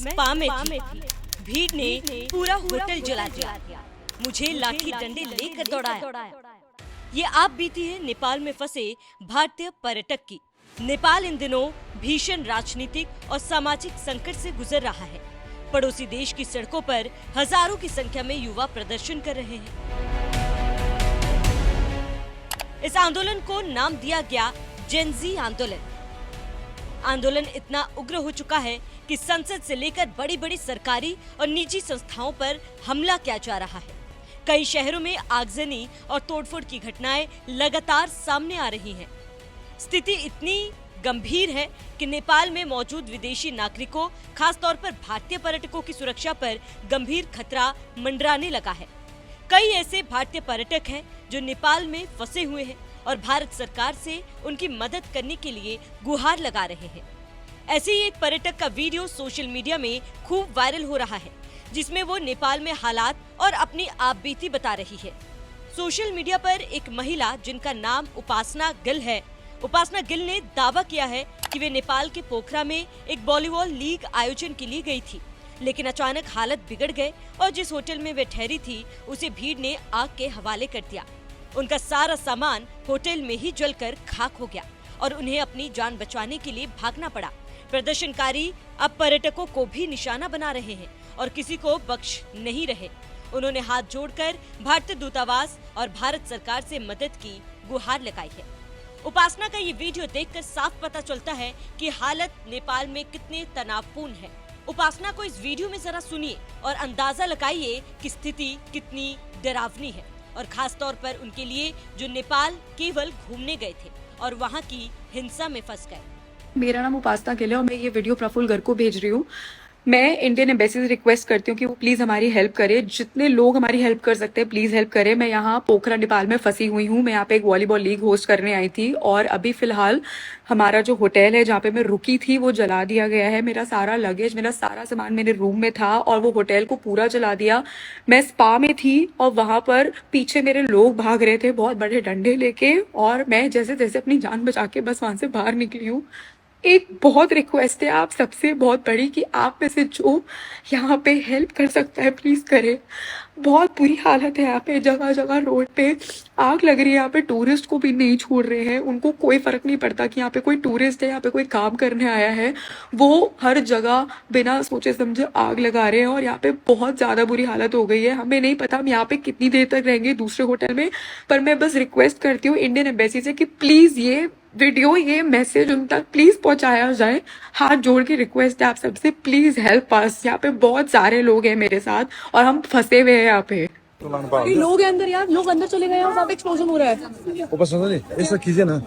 Spa में थी। भीड़ ने पूरा होटल जला दिया। मुझे लाठी डंडे लेकर दौड़ाया। ये आप बीती है नेपाल में फंसे भारतीय पर्यटक की। नेपाल इन दिनों भीषण राजनीतिक और सामाजिक संकट से गुजर रहा है। पड़ोसी देश की सड़कों पर हजारों की संख्या में युवा प्रदर्शन कर रहे हैं। इस आंदोलन को नाम दिया गया जेन ज़ी आंदोलन। आंदोलन इतना उग्र हो चुका है कि संसद से लेकर बड़ी बड़ी सरकारी और निजी संस्थाओं पर हमला किया जा रहा है। कई शहरों में आगजनी और तोड़फोड़ की घटनाएं लगातार सामने आ रही हैं। स्थिति इतनी गंभीर है कि नेपाल में मौजूद विदेशी नागरिकों, खासतौर पर भारतीय पर्यटकों की सुरक्षा पर गंभीर खतरा मंडराने लगा है। कई ऐसे भारतीय पर्यटक हैं जो नेपाल में फंसे हुए हैं और भारत सरकार से उनकी मदद करने के लिए गुहार लगा रहे हैं। ऐसे ही एक पर्यटक का वीडियो सोशल मीडिया में खूब वायरल हो रहा है, जिसमें वो नेपाल में हालात और अपनी आपबीती बता रही है। सोशल मीडिया पर एक महिला जिनका नाम उपासना गिल है, उपासना गिल ने दावा किया है कि वे नेपाल के पोखरा में एक वॉलीबॉल लीग आयोजन के लिए गई थी, लेकिन अचानक हालत बिगड़ गए और जिस होटल में वे ठहरी थी उसे भीड़ ने आग के हवाले कर दिया। उनका सारा सामान होटल में ही जलकर खाक हो गया और उन्हें अपनी जान बचाने के लिए भागना पड़ा। प्रदर्शनकारी अब पर्यटकों को भी निशाना बना रहे हैं और किसी को बख्श नहीं रहे। उन्होंने हाथ जोड़कर भारतीय दूतावास और भारत सरकार से मदद की गुहार लगाई है। उपासना का ये वीडियो देखकर साफ पता चलता है कि हालत नेपाल में कितने तनावपूर्ण है। उपासना को इस वीडियो में जरा सुनिए और अंदाजा लगाइए कि स्थिति कितनी डरावनी है, और खास तौर पर उनके लिए जो नेपाल केवल घूमने गए थे और वहाँ की हिंसा में फंस गए। मेरा नाम उपासना गिल है और मैं ये वीडियो प्रफुल्ल गर्ग को भेज रही हूँ। मैं इंडियन एम्बेसी से रिक्वेस्ट करती हूँ कि वो प्लीज़ हमारी हेल्प करे। जितने लोग हमारी हेल्प कर सकते हैं प्लीज़ हेल्प करें। मैं यहाँ पोखरा नेपाल में फंसी हुई हूँ। मैं यहाँ पे एक वॉलीबॉल लीग होस्ट करने आई थी और अभी फिलहाल हमारा जो होटल है जहाँ पे मैं रुकी थी वो जला दिया गया है। मेरा सारा लगेज, मेरा सारा सामान मेरे रूम में था और वो होटल को पूरा जला दिया। मैं स्पा में थी और वहाँ पर पीछे मेरे लोग भाग रहे थे बहुत बड़े डंडे लेके, और मैं जैसे जैसे अपनी जान बचा के बस वहाँ से बाहर निकली हूँ। एक बहुत रिक्वेस्ट है आप सबसे बहुत बड़ी कि आप में से जो यहाँ पे हेल्प कर सकता है प्लीज़ करें। बहुत बुरी हालत है यहाँ पे, जगह जगह रोड पे आग लग रही है। यहाँ पे टूरिस्ट को भी नहीं छोड़ रहे हैं। उनको कोई फर्क नहीं पड़ता कि यहाँ पे कोई टूरिस्ट है, यहाँ पे कोई काम करने आया है। वो हर जगह बिना सोचे समझे आग लगा रहे हैं और यहाँ पे बहुत ज़्यादा बुरी हालत हो गई है। हमें नहीं पता हम यहाँ पे कितनी देर तक रहेंगे दूसरे होटल में, पर मैं बस रिक्वेस्ट करती हूँ इंडियन एम्बेसी से कि प्लीज़ ये वीडियो, ये मैसेज उन तक प्लीज पहुंचाया जाए। हाथ जोड़ के रिक्वेस्ट है आप सबसे, प्लीज हेल्प अस। यहाँ पे बहुत सारे लोग हैं मेरे साथ और हम फंसे हुए हैं यहाँ पे। लोग हैं अंदर यार, लोग अंदर चले गए हैं और वहाँ पे एक्सप्लोजन हो रहा है। ऐसा कीजिए ना।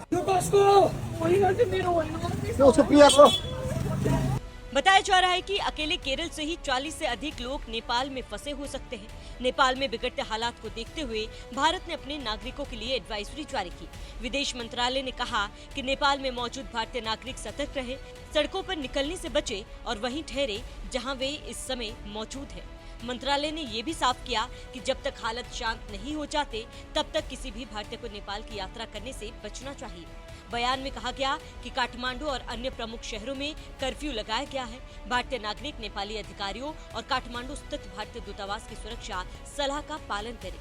बताया जा रहा है कि अकेले केरल से ही 40 से अधिक लोग नेपाल में फंसे हो सकते हैं। नेपाल में बिगड़ते हालात को देखते हुए भारत ने अपने नागरिकों के लिए एडवाइजरी जारी की। विदेश मंत्रालय ने कहा कि नेपाल में मौजूद भारतीय नागरिक सतर्क रहे, सड़कों पर निकलने से बचे और वहीं ठहरे जहां वे इस समय मौजूद हैं। मंत्रालय ने ये भी साफ किया कि जब तक हालत शांत नहीं हो जाते तब तक किसी भी भारतीय को नेपाल की यात्रा करने से बचना चाहिए। बयान में कहा गया कि काठमांडू और अन्य प्रमुख शहरों में कर्फ्यू लगाया गया है। भारतीय नागरिक नेपाली अधिकारियों और काठमांडू स्थित भारतीय दूतावास की सुरक्षा सलाह का पालन करें।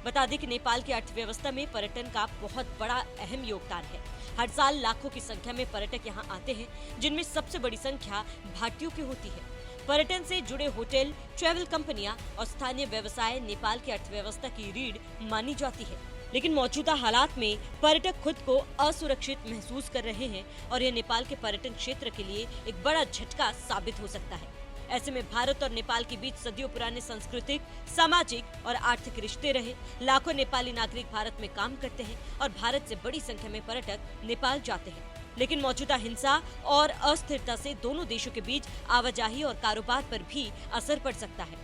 बता दें कि नेपाल की अर्थव्यवस्था में पर्यटन का बहुत बड़ा अहम योगदान है। हर साल लाखों की संख्या में पर्यटक यहाँ आते हैं, जिनमें सबसे बड़ी संख्या भारतीयों की होती है। पर्यटन से जुड़े होटल, ट्रैवल कंपनियां और स्थानीय व्यवसाय नेपाल की अर्थव्यवस्था की रीढ़ मानी जाती है। लेकिन मौजूदा हालात में पर्यटक खुद को असुरक्षित महसूस कर रहे हैं और यह नेपाल के पर्यटन क्षेत्र के लिए एक बड़ा झटका साबित हो सकता है। ऐसे में भारत और नेपाल के बीच सदियों पुराने सांस्कृतिक, सामाजिक और आर्थिक रिश्ते रहे। लाखों नेपाली नागरिक भारत में काम करते हैं और भारत से बड़ी संख्या में पर्यटक नेपाल जाते हैं। लेकिन मौजूदा हिंसा और अस्थिरता से दोनों देशों के बीच आवाजाही और कारोबार पर भी असर पड़ सकता है।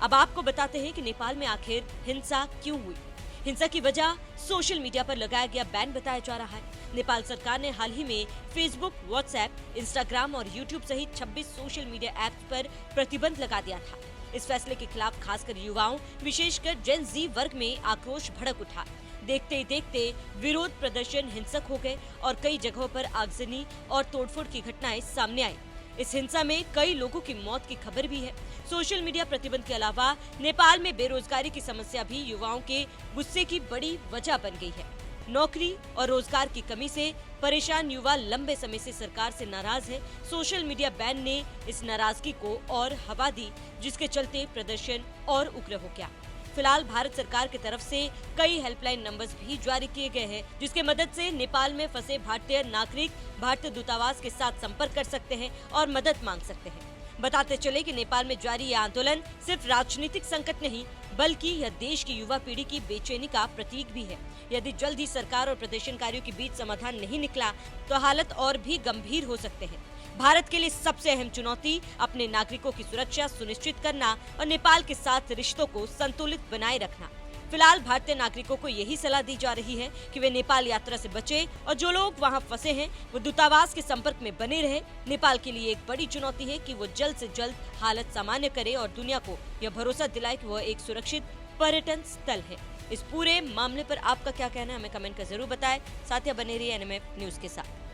अब आपको बताते हैं कि नेपाल में आखिर हिंसा क्यों हुई। हिंसा की वजह सोशल मीडिया पर लगाया गया बैन बताया जा रहा है। नेपाल सरकार ने हाल ही में फेसबुक, व्हाट्सएप, इंस्टाग्राम और यूट्यूब सहित 26 सोशल मीडिया ऐप्स पर प्रतिबंध लगा दिया था। इस फैसले के खिलाफ खासकर युवाओं, विशेषकर जेन ज़ी वर्ग में आक्रोश भड़क उठा। देखते ही देखते विरोध प्रदर्शन हिंसक हो गए और कई जगहों पर आगजनी और तोड़फोड़ की घटनाएं सामने आई। इस हिंसा में कई लोगों की मौत की खबर भी है। सोशल मीडिया प्रतिबंध के अलावा नेपाल में बेरोजगारी की समस्या भी युवाओं के गुस्से की बड़ी वजह बन गई है। नौकरी और रोजगार की कमी से परेशान युवा लंबे समय से सरकार से नाराज है। सोशल मीडिया बैन ने इस नाराजगी को और हवा दी, जिसके चलते प्रदर्शन और उग्र हो गया। फिलहाल भारत सरकार की तरफ से कई हेल्पलाइन नंबर्स भी जारी किए गए हैं, जिसके मदद से नेपाल में फंसे भारतीय नागरिक भारतीय दूतावास के साथ संपर्क कर सकते हैं और मदद मांग सकते हैं। बताते चले कि नेपाल में जारी यह आंदोलन सिर्फ राजनीतिक संकट नहीं, बल्कि यह देश की युवा पीढ़ी की बेचैनी का प्रतीक भी है। यदि जल्द ही सरकार और प्रदर्शनकारियों के बीच समाधान नहीं निकला तो हालत और भी गंभीर हो सकते हैं। भारत के लिए सबसे अहम चुनौती अपने नागरिकों की सुरक्षा सुनिश्चित करना और नेपाल के साथ रिश्तों को संतुलित बनाए रखना। फिलहाल भारतीय नागरिकों को यही सलाह दी जा रही है कि वे नेपाल यात्रा से बचें और जो लोग वहां फंसे हैं वो दूतावास के संपर्क में बने रहे। नेपाल के लिए एक बड़ी चुनौती है कि वो जल्द से जल्द हालत सामान्य करे और दुनिया को यह भरोसा दिलाए कि वह एक सुरक्षित पर्यटन स्थल है। इस पूरे मामले पर आपका क्या कहना है, हमें कमेंट कर जरूर बताएं। साथ ही बने रहिए NMF न्यूज के साथ।